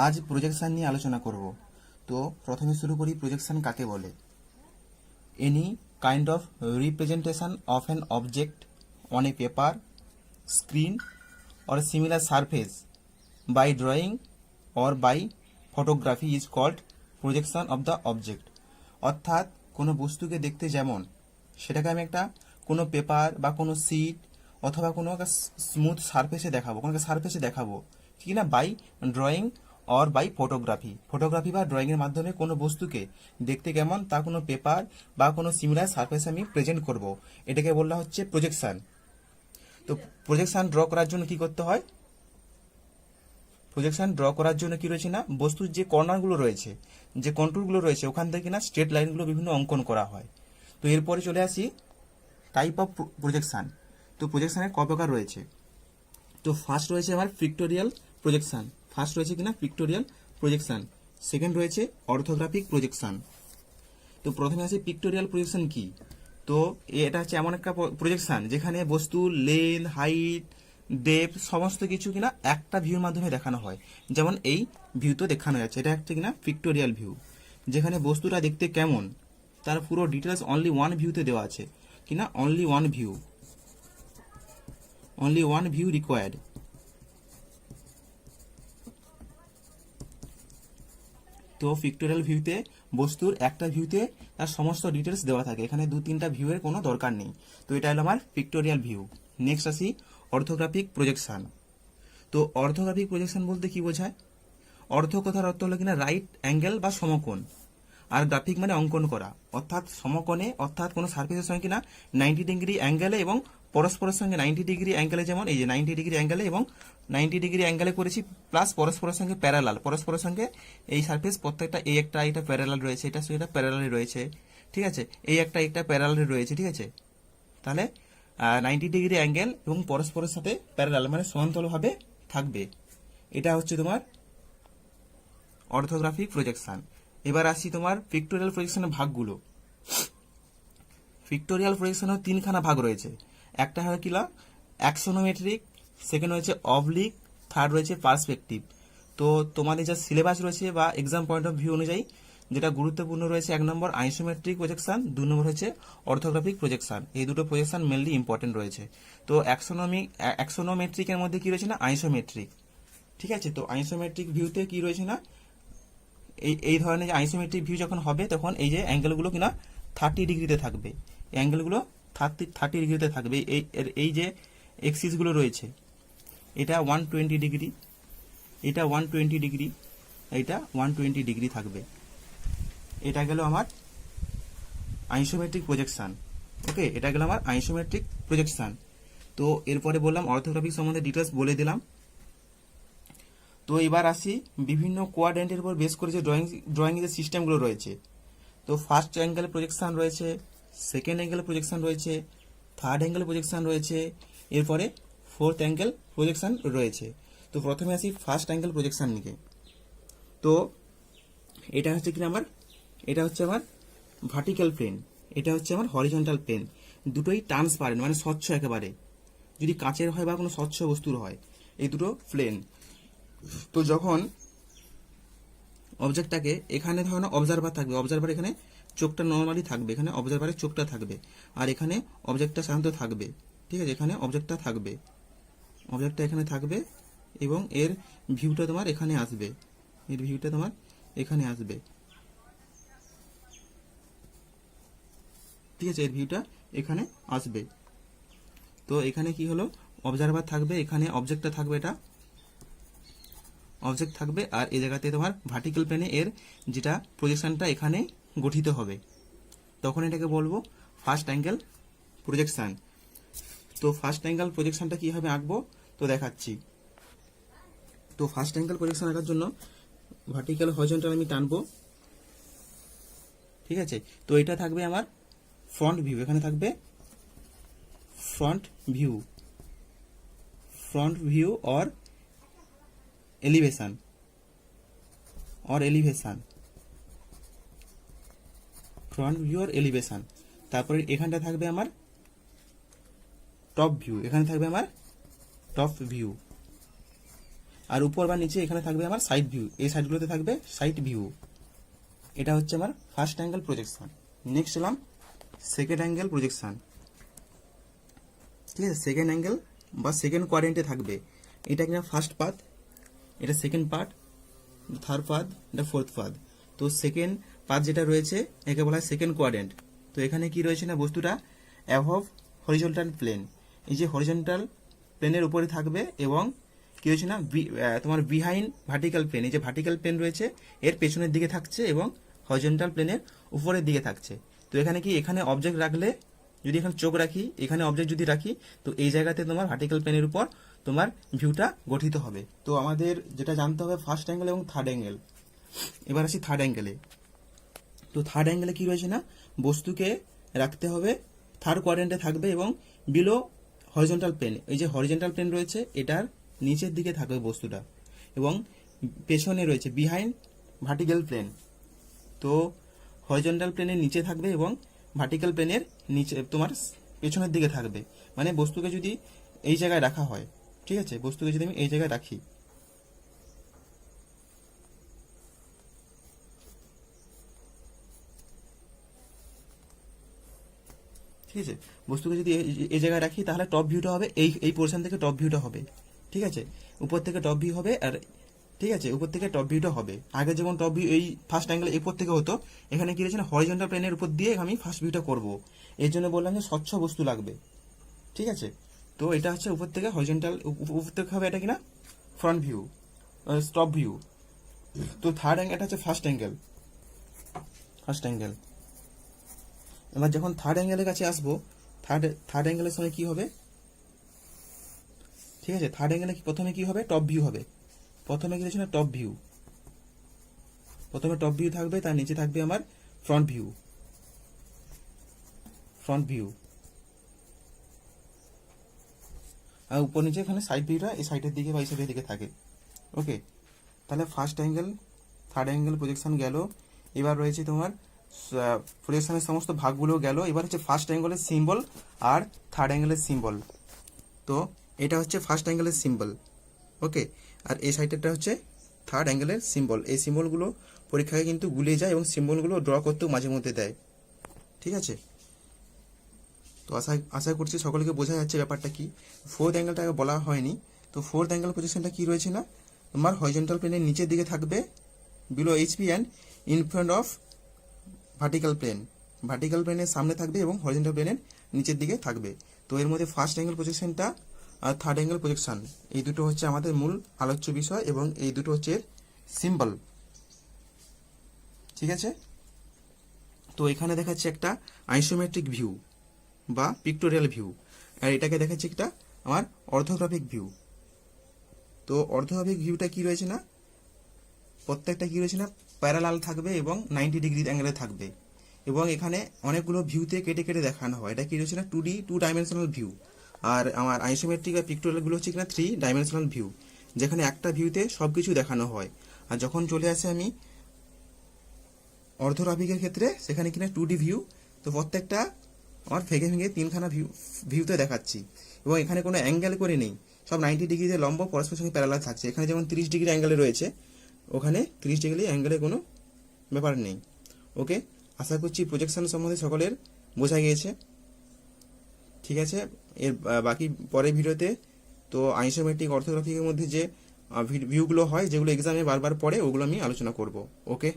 আজ প্রজেকশন নিয়ে আলোচনা করব। তো প্রথমে শুরু করি, প্রজেকশন কাকে বলে। Any kind of representation of an object on a paper, screen or similar surface by drawing or by photography is called projection of the object। অর্থাৎ কোনো বস্তুকে দেখতে যেমন সেটাকে আমি একটা কোনো পেপার বা কোনো সিট অথবা কোনো একটা স্মুথ সারফেসে দেখাবো, কোনো একটা সারফেসে দেখাবো, ঠিক না, by drawing or by photography বা ড্রয়িংয়ের মাধ্যমে কোনো বস্তুকে দেখতে কেমন তা কোনো পেপার বা কোনো সিমিলার সারফেসে আমি প্রেজেন্ট করব, এটাকে বলা হচ্ছে প্রজেকশন। তো প্রজেকশন ড্র করার জন্য কি করতে হয়? প্রজেকশন ড্র করার জন্য কি রয়েছে না, বস্তুর যে কর্নারগুলো রয়েছে, যে কন্ট্রোলগুলো রয়েছে, ওখান থেকে না স্ট্রেট লাইনগুলো বিভিন্ন অঙ্কন করা হয়। তো এরপরে চলে আসি টাইপ অফ প্রজেকশন। তো প্রজেকশনের ক প্রকার রয়েছে? তো ফার্স্ট রয়েছে আমার পিক্টোরিয়াল প্রজেকশন। ফার্স্ট রয়েছে কিনা পিক্টোরিয়াল প্রজেকশন। সেকেন্ড রয়েছে অর্থোগ্রাফিক প্রজেকশন। তো প্রথমে আছে পিক্টোরিয়াল প্রজেকশন কি? তো এটা হচ্ছে এমন একটা প্রজেকশন যেখানে বস্তু লেন্থ, হাইট, ডেপথ সমস্ত কিছু কিনা একটা ভিউর মাধ্যমে দেখানো হয়। যেমন এই ভিউতে দেখানো যাচ্ছে, এটা একটা কিনা পিক্টোরিয়াল ভিউ, যেখানে বস্তুটা দেখতে কেমন তার পুরো ডিটেলস অনলি ওয়ান ভিউতে দেওয়া আছে কিনা, অনলি ওয়ান ভিউ রিকোয়ার্ড। তো পিক্টোরিয়াল ভিউতে বস্তুর একটা ভিউতে তার সমস্ত ডিটেলস দেওয়া থাকে, এখানে দু তিনটা ভিউয়ের কোনো দরকার নেই। তো এটা হলো আমার পিক্টোরিয়াল ভিউ। নেক্সট আসি অর্থোগ্রাফিক প্রজেকশন। তো অর্থোগ্রাফিক প্রজেকশন বলতে কি বোঝায়? অর্থ কথার অর্থ হলো কিনা রাইট অ্যাঙ্গেল বা সমকোণ, আর গ্রাফিক মানে অঙ্কন করা, অর্থাৎ সমকোণে, অর্থাৎ কোনো সার্ফেসের সঙ্গে কিনা 90 ডিগ্রি অ্যাঙ্গেলে এবং পরস্পরের সঙ্গে 90 ডিগ্রি অ্যাঙ্গেলে, যেমন এই যে 90 ডিগ্রি অ্যাঙ্গেলে এবং 90 ডিগ্রি অ্যাঙ্গেলে করেছি, প্লাস পরস্পরের সঙ্গে প্যারালাল, পরস্পরের সঙ্গে এই সার্ফেস প্রত্যেকটা এই একটা এটা প্যারালাল রয়েছে, এটা সেটা প্যারালাল রয়েছে, ঠিক আছে, এই একটা এটা প্যারালাল রয়েছে, ঠিক আছে। তাহলে 90 ডিগ্রি অ্যাঙ্গেল এবং পরস্পরের সাথে প্যারালাল মানে সমান্তরালভাবে থাকবে, এটা হচ্ছে তোমার অর্থোগ্রাফিক প্রজেকশন। এবার আসি তোমার পিক্টোরিয়াল প্রজেকশনের ভাগগুলো। পিক্টোরিয়াল প্রজেকশনের তিনখানা ভাগ রয়েছে। একটা হয় কিলা অ্যাক্সোনোমেট্রিক, সেকেন্ড হয়েছে অবলিক, থার্ড রয়েছে পার্সপেক্টিভ। তো তোমাদের যা সিলেবাস রয়েছে বা এক্সাম পয়েন্ট অফ ভিউ অনুযায়ী যেটা গুরুত্বপূর্ণ রয়েছে, 1 নম্বর আইসোমেট্রিক প্রজেকশন, 2 নম্বর হচ্ছে অর্থোগ্রাফিক প্রজেকশন। এই দুটো প্রজেকশন মেনলি ইম্পর্টেন্ট রয়েছে। তো অ্যাক্সোনোমেট্রিকের মধ্যে কি রয়েছে না, আইসোমেট্রিক, ঠিক আছে। তো আইসোমেট্রিক ভিউতে কি রয়েছে না, এই ধরনের যে আইসোমেট্রিক ভিউ যখন হবে তখন এই যে অ্যাঙ্গেলগুলো কিনা 30 ডিগ্রিতে থাকবে, এই অ্যাঙ্গেলগুলো 30 ডিগ্রিতে থাকবে। এই যে এক্সিসগুলো রয়েছে, এটা 120 ডিগ্রি, এটা 120 ডিগ্রি, এটা 120 ডিগ্রি থাকবে। এটা গেল আমার আইসোমেট্রিক প্রজেকশন। ওকে, এটা গেল আমার আইসোমেট্রিক প্রজেকশন। তো এরপরে বললাম অর্থোগ্রাফিক সম্বন্ধে ডিটেলস বলে দিলাম। তো এবার আসি বিভিন্ন কোয়াড্রেন্টের উপর বেস করে যে ড্রয়িং যে সিস্টেমগুলো রয়েছে। তো ফার্স্ট অ্যাঙ্গেল প্রজেকশন রয়েছে, সেকেন্ড অ্যাঙ্গেল প্রজেকশন রয়েছে, থার্ড অ্যাঙ্গেল প্রজেকশন রয়েছে, এরপরে ফোর্থ অ্যাঙ্গেল প্রজেকশন রয়েছে। তো প্রথমে আসি ফার্স্ট অ্যাঙ্গেল প্রজেকশন নিয়ে। তো এটা হচ্ছে কি আমার, এটা হচ্ছে আমার ভার্টিক্যাল প্লেন, এটা হচ্ছে আমার হরিজন্টাল প্লেন, দুটোই ট্রান্সপারেন্ট মানে স্বচ্ছ একেবারে, যদি কাঁচের হয় বা কোনো স্বচ্ছ বস্তুর হয়, এই দুটো প্লেন। তো যখন অবজেক্টটাকে এখানে ধরো অবজারভার থাকবে, অবজারভার এখানে চোখটা নর্মালি থাকবে, এখানে অবজারভারের চোখটা থাকবে, আর এখানে অবজেক্টটা সাধারণত থাকবে, ঠিক আছে, এখানে অবজেক্টটা থাকবে, অবজেক্টটা এখানে থাকবে এবং এর ভিউটা তোমার এখানে আসবে, এর ভিউটা তোমার এখানে আসবে, ঠিক আছে, এর ভিউটা এখানে আসবে। তো এখানে কি হলো, অবজারভার থাকবে, এখানে অবজেক্টটা থাকবে, এটা অবজেক্ট থাকবে, আর এই জায়গাতে তোমার ভার্টিক্যাল প্লেনে এর যেটা প্রজেকশনটা এখানে গঠিত হবে, তখন এটাকে বলবো ফার্স্ট অ্যাঙ্গেল প্রজেকশন। তো ফার্স্ট অ্যাঙ্গেল প্রজেকশনটা কিভাবে আঁকবো তো দেখাচ্ছি। তো ফার্স্ট অ্যাঙ্গেল প্রজেকশন আঁকার জন্য ভার্টিক্যাল হরিজন্টাল আমি টানবো, ঠিক আছে। তো এটা থাকবে আমার ফ্রন্ট ভিউ, এখানে থাকবে front view or elevation, front view or elevation. তারপরে এখানটা থাকবে আমার টপ ভিউ, এখানে থাকবে আমার টপ ভিউ, আর উপর বা নিচে এখানে থাকবে আমার সাইড ভিউ, এই সাইডগুলোতে থাকবে সাইড ভিউ। এটা হচ্ছে আমার ফার্স্ট অ্যাঙ্গেল প্রজেকশন। নেক্সট এলাম সেকেন্ড অ্যাঙ্গেল প্রজেকশন। ঠিক আছে, সেকেন্ড অ্যাঙ্গেল বা সেকেন্ড কোয়াড্রেন্টে থাকবে। এটা কিনা ফার্স্ট পাথ, এটা সেকেন্ড পার্ট, থার্ড পাথ, এটা ফোর্থ পাথ। তো সেকেন্ড পাথ যেটা রয়েছে একে বলা হয় সেকেন্ড কোয়াড্রেন্ট। তো এখানে কি রয়েছে না, বস্তুটা অ্যাবভ হরিজন্টাল প্লেন, এই যে হরিজন্টাল প্লেনের উপরে থাকবে এবং কি হয়েছে না তোমার বিহাইন্ড ভার্টিক্যাল প্লেন, এই যে ভার্টিক্যাল প্লেন রয়েছে এর পেছনের দিকে থাকছে এবং হরিজন্টাল প্লেনের উপরের দিকে থাকছে। তো এখানে কি, এখানে অবজেক্ট রাখলে, যদি এখানে চোখ রাখি, এখানে অবজেক্ট যদি রাখি, তো এই জায়গাতে তোমার ভার্টিক্যাল প্লেনের উপর তোমার ভিউটা গঠিত হবে। তো আমাদের যেটা জানতে হবে ফার্স্ট অ্যাঙ্গেল এবং থার্ড অ্যাঙ্গেল। এবার আসি থার্ড অ্যাঙ্গেলে। তো থার্ড অ্যাঙ্গেলে কি রয়েছে না, বস্তুকে রাখতে হবে থার্ড কোয়াড্রেন্টে থাকবে এবং বিলো হরিজন্টাল প্লেন, এই যে হরিজন্টাল প্লেন রয়েছে এটার নিচের দিকে থাকবে বস্তুটা এবং পেছনে রয়েছে বিহাইন্ড ভার্টিক্যাল প্লেন। তো হরিজন্টাল প্লেনের নিচে থাকবে এবং ভার্টিক্যাল প্লেনের নিচে তোমার পেছনের দিকে থাকবে। মানে বস্তুকে যদি এই জায়গায় রাখা হয়, ঠিক আছে, বস্তুকে যদি আমি এই জায়গায় রাখি, ঠিক আছে, বস্তুকে যদি এই জায়গায় রাখি তাহলে টপ ভিউটা হবে এই পোর্শন থেকে টপ ভিউটা হবে। ঠিক আছে, উপর থেকে টপ ভিউ হবে। আর ঠিক আছে, উপর থেকে টপ ভিউটা হবে। আগে যেমন টপ ভিউ এই ফার্স্ট অ্যাঙ্গেল উপর থেকে হতো, এখানে কি রয়েছে না হরিজন্টাল প্লেনের উপর দিয়ে আমি ফার্স্ট ভিউটা করব। এর জন্য বললাম যে স্বচ্ছ বস্তু লাগবে। ঠিক আছে, তো এটা হচ্ছে উপর থেকে হরিজন্টাল, উপর থেকে হবে এটা কিনা ফ্রন্ট ভিউ, টপ ভিউ। তো থার্ড অ্যাঙ্গেল, এটা হচ্ছে ফার্স্ট অ্যাঙ্গেল, ফার্স্ট অ্যাঙ্গেল। এবার যখন থার্ড অ্যাঙ্গেলের কাছে আসবো, থার্ড অ্যাঙ্গেলের সময় কি হবে, ঠিক আছে, থার্ড অ্যাঙ্গেলে প্রথমে কি হবে, টপ ভিউ হবে। প্রথমে কি হচ্ছে না টপ ভিউ, প্রথমে টপ ভিউ থাকবে, তার নিচে থাকবে আমার ফ্রন্ট ভিউ, ফ্রন্ট ভিউ। আর উপর নিচে এখানে সাইড ভিউটা এই সাইডের দিকে বা এই সাইডের দিকে থাকে। ওকে, তাহলে first angle third angle projection গেল। এবার রয়েছে তোমার প্রজেকশনের সমস্ত ভাগগুলো গেল। এবার হচ্ছে ফার্স্ট অ্যাঙ্গেলের সিম্বল আর থার্ড অ্যাঙ্গেলের সিম্বল। তো এটা হচ্ছে ফার্স্ট অ্যাঙ্গেলের সিম্বল। ওকে, আর এই সাইডেরটা হচ্ছে থার্ড অ্যাঙ্গেলের সিম্বল। এই সিম্বলগুলো পরীক্ষায় কিন্তু গুলিয়ে যায় এবং সিম্বলগুলো ড্র করতেও মাঝে মধ্যে দেয়। ঠিক আছে, তো আশা করছি সকলকে বোঝা যাচ্ছে ব্যাপারটা কি। ফোর্থ অ্যাঙ্গেলটাকে বলা হয়নি। তো ফোর্থ অ্যাঙ্গেল পজিশনটা কি রয়েছে না, তোমার হরিজন্টাল প্লেনের নিচের দিকে থাকবে below HP and in front of vertical plane. Vertical প্লেনের সামনে থাকবে এবং হরিজন্টাল প্লেনের নিচের দিকে থাকবে। তো এর মধ্যে ফার্স্ট অ্যাঙ্গেল প্রজেকশনটা আর থার্ড অ্যাঙ্গেল প্রজেকশন, এই দুটো হচ্ছে আমাদের মূল আলোচ্য বিষয় এবং এই দুটো হচ্ছে সিম্বল। ঠিক আছে, তো এখানে দেখাচ্ছে একটা আইসোমেট্রিক ভিউ বা পিক্টোরিয়াল ভিউ, আর এটাকে দেখাচ্ছে একটা আমার অর্থোগ্রাফিক ভিউ। তো অর্থোগ্রাফিক ভিউটা কি রয়েছে না, প্রত্যেকটা কি রয়েছে না প্যারালাল থাকবে এবং 90 ডিগ্রি অ্যাঙ্গেলে থাকবে এবং এখানে অনেকগুলো ভিউতে কেটে কেটে দেখানো হয়। এটা কি রয়েছে না 2D, 2 ডাইমেনশনাল ভিউ। আর আমার আইসোমেট্রিক আর পিক্টোরিয়ালগুলো হচ্ছে কিনা 3 ডাইমেনশনাল ভিউ, যেখানে একটা ভিউতে সব কিছু দেখানো হয়। আর যখন চলে আসে আমি অর্থোগ্রাফিকের ক্ষেত্রে, সেখানে কিনা 2D ভিউ। তো প্রত্যেকটা আমার ভেঙে ভেঙে তিনখানা ভিউতে দেখাচ্ছি এবং এখানে কোনো অ্যাঙ্গেল করে নেই, সব 90 ডিগ্রিতে লম্ব পরস্পর সঙ্গে প্যারালাল থাকছে। এখানে যেমন 30 ডিগ্রি অ্যাঙ্গেলে রয়েছে, ওখানে 30 ডিগ্রি অ্যাঙ্গেলে কোনো ব্যাপার নেই। ওকে, আশা করছি প্রজেকশন সম্বন্ধে সকলের বোঝা গিয়েছে। ঠিক আছে, এর বাকি পরের ভিডিওতে তো আইসোমেট্রিক অর্থোগ্রাফিকের মধ্যে যে ভিউগুলো হয়, যেগুলো এক্সামে বারবার পড়ে, ওগুলো আমি আলোচনা করব। ওকে।